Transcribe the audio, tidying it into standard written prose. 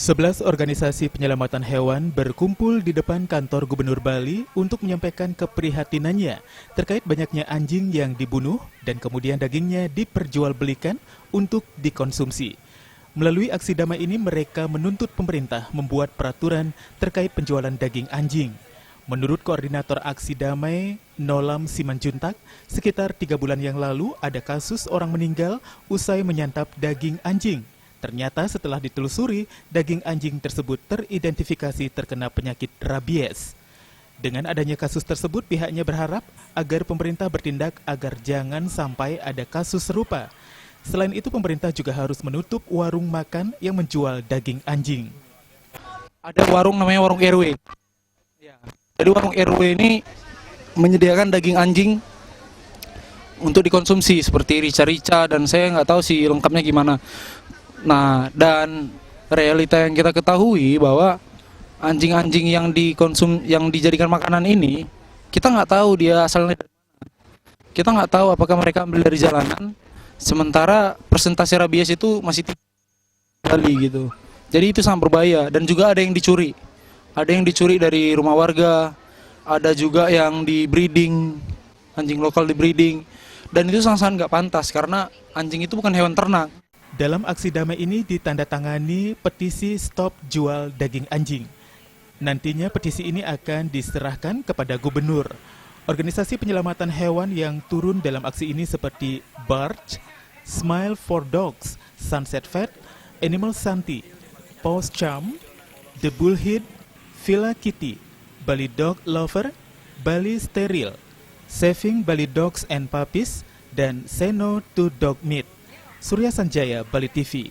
11 organisasi penyelamatan hewan berkumpul di depan kantor Gubernur Bali untuk menyampaikan keprihatinannya terkait banyaknya anjing yang dibunuh dan kemudian dagingnya diperjualbelikan untuk dikonsumsi. Melalui aksi damai ini mereka menuntut pemerintah membuat peraturan terkait penjualan daging anjing. Menurut koordinator aksi damai Nolam Simanjuntak, sekitar 3 bulan yang lalu ada kasus orang meninggal usai menyantap daging anjing. Ternyata setelah ditelusuri, daging anjing tersebut teridentifikasi terkena penyakit rabies. Dengan adanya kasus tersebut, pihaknya berharap agar pemerintah bertindak agar jangan sampai ada kasus serupa. Selain itu, pemerintah juga harus menutup warung makan yang menjual daging anjing. Ada warung namanya warung RW. Ya. Jadi warung RW ini menyediakan daging anjing untuk dikonsumsi seperti rica-rica dan saya nggak tahu sih lengkapnya gimana. Nah, dan realita yang kita ketahui bahwa anjing-anjing yang yang dijadikan makanan ini, kita nggak tahu dia asalnya dari mana. Kita nggak tahu apakah mereka ambil dari jalanan, sementara persentase rabies itu masih tinggi sekali gitu. Jadi itu sangat berbahaya dan juga ada yang dicuri. Ada yang dicuri dari rumah warga, ada juga yang di breeding, anjing lokal di breeding. Dan itu sangat-sangat nggak pantas karena anjing itu bukan hewan ternak. Dalam aksi damai ini ditandatangani petisi Stop Jual Daging Anjing. Nantinya petisi ini akan diserahkan kepada gubernur. Organisasi penyelamatan hewan yang turun dalam aksi ini seperti Barch, Smile for Dogs, Sunset Vet, Animal Santi, Paws Charm, The Bullhead, Villa Kitty, Bali Dog Lover, Bali Steril, Saving Bali Dogs and Puppies, dan Say No to Dog Meat. Surya Sanjaya, Bali TV.